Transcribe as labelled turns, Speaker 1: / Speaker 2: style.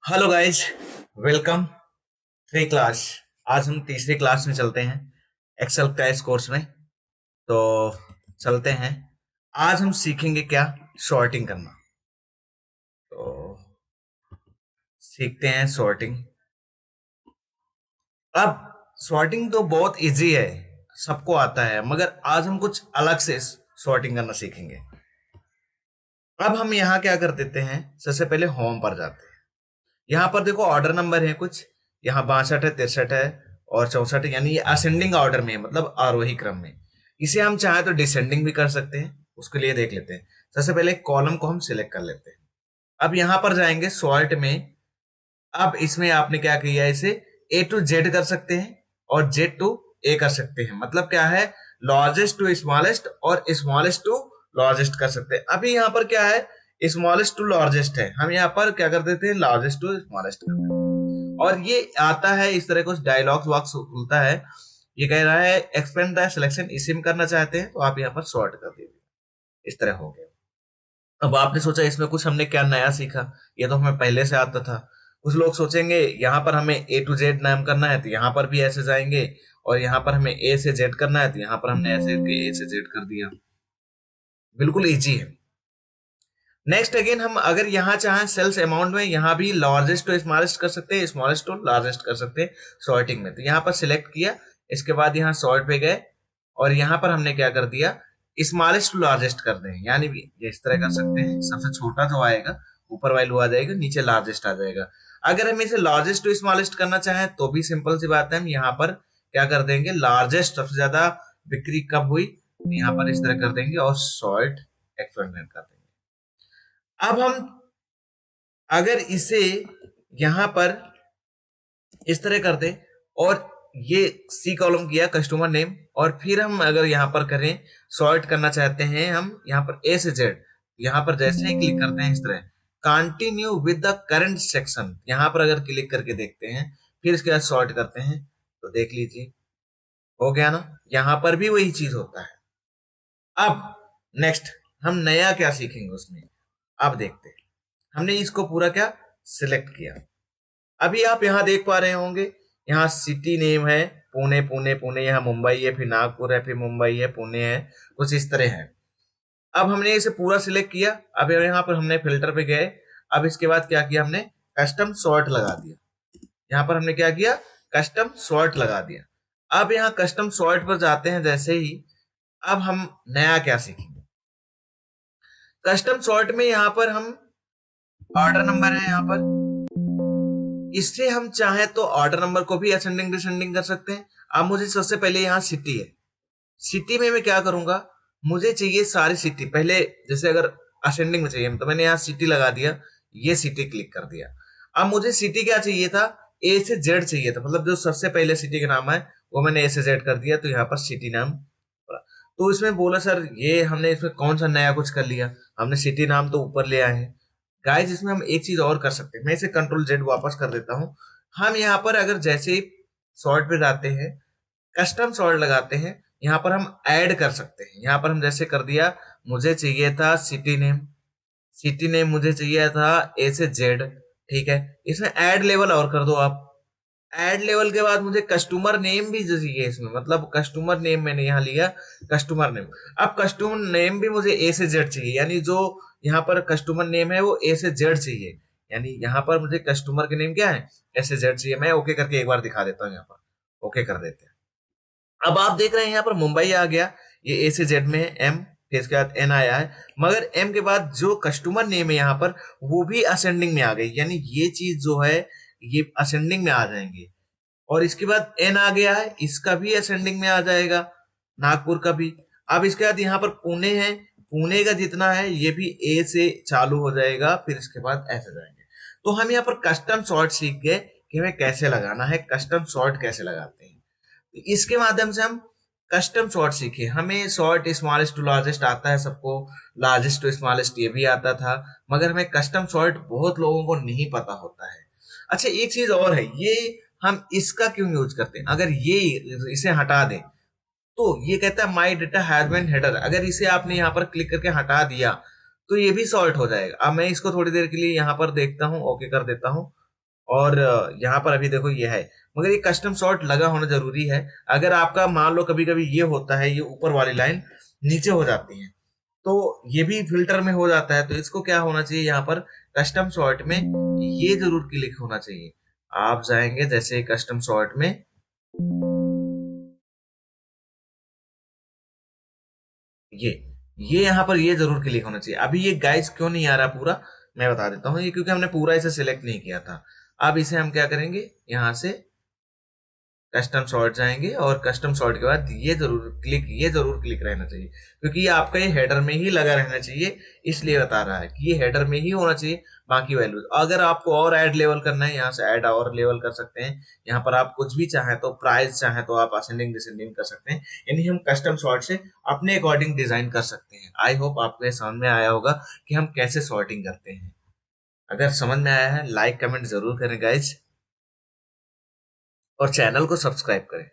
Speaker 1: Hello guys, welcome three class. आज हम तीसरी क्लास में चलते हैं एक्सेल का इस कोर्स में। तो चलते हैं। आज हम सीखेंगे क्या, सॉर्टिंग करना। तो सीखते हैं सॉर्टिंग। अब सॉर्टिंग तो बहुत इजी है, सबको आता है, मगर आज हम कुछ अलग से सॉर्टिंग करना सीखेंगे। अब हम यहाँ क्या कर देते हैं, सबसे पहले होम पर जाते हैं। यहाँ पर देखो ऑर्डर नंबर है कुछ, यहाँ 62 है, 63 है और 64 है, यानी ये असेंडिंग ऑर्डर में है, मतलब आरोही क्रम में। इसे हम चाहे तो डिसेंडिंग भी कर सकते हैं, उसके लिए देख लेते हैं। सबसे पहले कॉलम को हम सिलेक्ट कर लेते हैं। अब यहाँ पर जाएंगे सॉर्ट में। अब इसमें आपने क्या किया, इसे ए टू जेड कर सकते हैं और जेड टू ए कर सकते हैं। मतलब क्या है, लार्जेस्ट टू स्मॉलेस्ट और स्मॉलेस्ट टू लार्जेस्ट कर सकते हैं। अभी यहाँ पर क्या है, स्मॉलेस्ट टू लार्जेस्ट है, हम यहाँ पर क्या कर देते हैं, लार्जेस्ट टू स्मॉलेस्ट कर देते हैं। और ये आता है इस तरह कुछ डायलॉग बॉक्स खुलता है, ये कह रहा है एक्सपेंड द सिलेक्शन, इसी में करना चाहते हैं तो आप यहाँ पर सॉर्ट कर दीजिए। इस तरह हो गया। अब आपने सोचा इसमें कुछ हमने क्या नया सीखा, ये तो हमें पहले से आता था। कुछ लोग सोचेंगे यहाँ पर हमें ए टू जेड नाम करना है तो यहाँ पर भी ऐसे जाएंगे, और यहाँ पर हमें ए से जेड करना है तो यहाँ पर हमने ऐसे ए से जेड कर दिया। बिल्कुल इजी है। नेक्स्ट अगेन हम अगर यहाँ चाहें सेल्स अमाउंट में, यहाँ भी लार्जेस्ट टू स्मॉलेस्ट कर सकते हैं, स्मॉलेस्ट टू लार्जेस्ट कर सकते हैं सॉर्टिंग में। तो यहाँ पर सिलेक्ट किया, इसके बाद यहाँ सॉर्ट पे गए और यहाँ पर हमने क्या कर दिया, स्मॉलेस्ट टू लार्जेस्ट कर दें। यानी ये इस तरह कर सकते हैं, सबसे छोटा जो आएगा ऊपर वैल्यू आ जाएगा, नीचे लार्जेस्ट आ जाएगा। अगर हम इसे लार्जेस्ट टू स्मॉलेस्ट करना चाहें तो भी सिंपल सी बात है, हम यहाँ पर क्या कर देंगे, लार्जेस्ट सबसे ज्यादा बिक्री कब हुई, यहाँ पर इस तरह कर देंगे और सॉर्ट एक्सपेरिमेंट कर देंगे। अब हम अगर इसे यहां पर इस तरह कर दे और ये सी कॉलम किया कस्टमर नेम, और फिर हम अगर यहां पर करें, सॉर्ट करना चाहते हैं हम यहाँ पर ए से जेड, यहां पर जैसे ही क्लिक करते हैं इस तरह continue with the current section, यहां पर अगर क्लिक करके देखते हैं, फिर इसके बाद सॉर्ट करते हैं तो देख लीजिए हो गया ना। यहां पर भी वही चीज होता है। अब नेक्स्ट हम नया क्या सीखेंगे उसमें, अब देखते हैं। हमने इसको पूरा क्या सिलेक्ट किया। अभी आप यहाँ देख पा रहे होंगे, यहाँ सिटी नेम है पुणे, पुणे पुणे, यहाँ मुंबई है, फिर नागपुर है, फिर मुंबई है, पुणे है, कुछ इस तरह है। अब हमने इसे पूरा सिलेक्ट किया। अब यहाँ पर हमने फिल्टर पे गए। अब इसके बाद क्या किया, हमने कस्टम सॉर्ट लगा दिया। यहाँ पर हमने क्या किया, कस्टम सॉर्ट लगा दिया। अब यहाँ कस्टम सॉर्ट पर जाते हैं जैसे ही, अब हम नया क्या सीखेंगे। कस्टम सॉर्ट में यहाँ पर हम ऑर्डर नंबर है, यहाँ पर इससे हम चाहे तो ऑर्डर नंबर को भी असेंडिंग डिसेंडिंग कर सकते हैं। अब मुझे सबसे पहले यहाँ सिटी है, सिटी में मैं क्या करूंगा, मुझे चाहिए सारी सिटी पहले। जैसे अगर असेंडिंग में चाहिए तो मैंने यहाँ सिटी लगा दिया, ये सिटी क्लिक कर दिया। अब मुझे सिटी क्या चाहिए था, ए से जेड चाहिए था, मतलब जो सबसे पहले सिटी का नाम है वो मैंने ए से जेड कर दिया, तो यहाँ पर सिटी नाम पड़ा। तो इसमें बोला सर ये हमने इसमें कौन सा नया कुछ कर लिया, हमने सिटी नाम तो ऊपर ले आए हैं। गाइस इसमें हम एक चीज और कर सकते हैं, मैं इसे कंट्रोल जेड वापस कर देता हूं। हम यहाँ पर अगर जैसे ही सॉर्ट पे जाते हैं, कस्टम सॉर्ट लगाते हैं, यहाँ पर हम ऐड कर सकते हैं। यहाँ पर हम जैसे कर दिया, मुझे चाहिए था सिटी नेम, सिटी नेम मुझे चाहिए था ए से जेड, ठीक है। इसमें ऐड लेवल और कर दो आप। ऐड लेवल के बाद मुझे कस्टमर नेम भी चाहिए इसमें, मतलब कस्टमर नेम मैंने यहाँ लिया, कस्टमर नेम। अब कस्टमर नेम भी मुझे ए से जेड चाहिए, यानी जो यहाँ पर कस्टमर नेम है वो ए से जेड चाहिए, यानी यहाँ पर मुझे कस्टमर के नेम क्या है, ए से जेड चाहिए। मैं ओके करके एक बार दिखा देता हूँ, यहाँ पर ओके कर देते हैं। अब आप देख रहे हैं यहाँ पर मुंबई आ गया, ये ए से जेड में है, एम फिर इसके बाद एन आया है, मगर एम के बाद जो कस्टमर नेम है यहाँ पर वो भी असेंडिंग में आ गई, यानी ये चीज जो है ये असेंडिंग में आ जाएंगे। और इसके बाद एन आ गया है, इसका भी असेंडिंग में आ जाएगा, नागपुर का भी। अब इसके बाद यहाँ पर पुणे है, पुणे का जितना है ये भी ए से चालू हो जाएगा, फिर इसके बाद ऐसे जाएंगे। तो हम यहाँ पर कस्टम सॉर्ट सीख गए कि हमें कैसे लगाना है, कस्टम सॉर्ट कैसे लगाते हैं। तो इसके माध्यम से हम कस्टम सॉर्ट सीखे। हमें सॉर्ट स्मॉलेस्ट टू लार्जेस्ट आता है सबको, लार्जेस्ट टू स्मॉलेस्ट ये भी आता था, मगर हमें कस्टम सॉर्ट बहुत लोगों को नहीं पता होता है। अच्छा एक चीज और है, ये हम इसका क्यों यूज करते हैं, अगर ये इसे हटा दें तो ये कहता है my data has been header, अगर इसे आपने यहाँ पर क्लिक करके हटा दिया तो ये भी सॉर्ट हो जाएगा। अब मैं इसको थोड़ी देर के लिए यहाँ पर देखता हूँ, ओके कर देता हूँ, और यहाँ पर अभी देखो ये है, मगर ये कस्टम सॉर्ट लगा होना जरूरी है। अगर आपका मान लो कभी कभी ये होता है, ये ऊपर वाली लाइन नीचे हो जाती है, तो ये भी फिल्टर में हो जाता है। तो इसको क्या होना चाहिए, यहाँ पर कस्टम सॉर्ट में ये जरूर क्लिक होना चाहिए। आप जाएंगे जैसे कस्टम सॉर्ट में, ये ये यहाँ पर ये जरूर क्लिक होना चाहिए। अभी ये गाइस क्यों नहीं आ रहा पूरा, मैं बता देता हूँ। ये क्योंकि हमने पूरा इसे सिलेक्ट नहीं किया था। अब इसे हम क्या करेंगे, यहाँ से कस्टम सॉर्ट जाएंगे और कस्टम सॉर्ट के बाद ये जरूर क्लिक रहना चाहिए, क्योंकि ये आपका ये हेडर में ही लगा रहना चाहिए। इसलिए बता रहा है कि ये हेडर में ही होना चाहिए। बाकी वैल्यूज अगर आपको और ऐड लेवल करना है, यहाँ से ऐड और लेवल कर सकते हैं। यहाँ पर आप कुछ भी चाहें तो प्राइस चाहें तो आप असेंडिंग डिसेंडिंग कर सकते हैं। यानी हम कस्टम सॉर्ट से अपने अकॉर्डिंग डिजाइन कर सकते हैं। आई होप आपको ये समझ में आया होगा कि हम कैसे सॉर्टिंग करते हैं। अगर समझ में आया है लाइक कमेंट जरूर करें गाइज, और चैनल को सब्सक्राइब करें।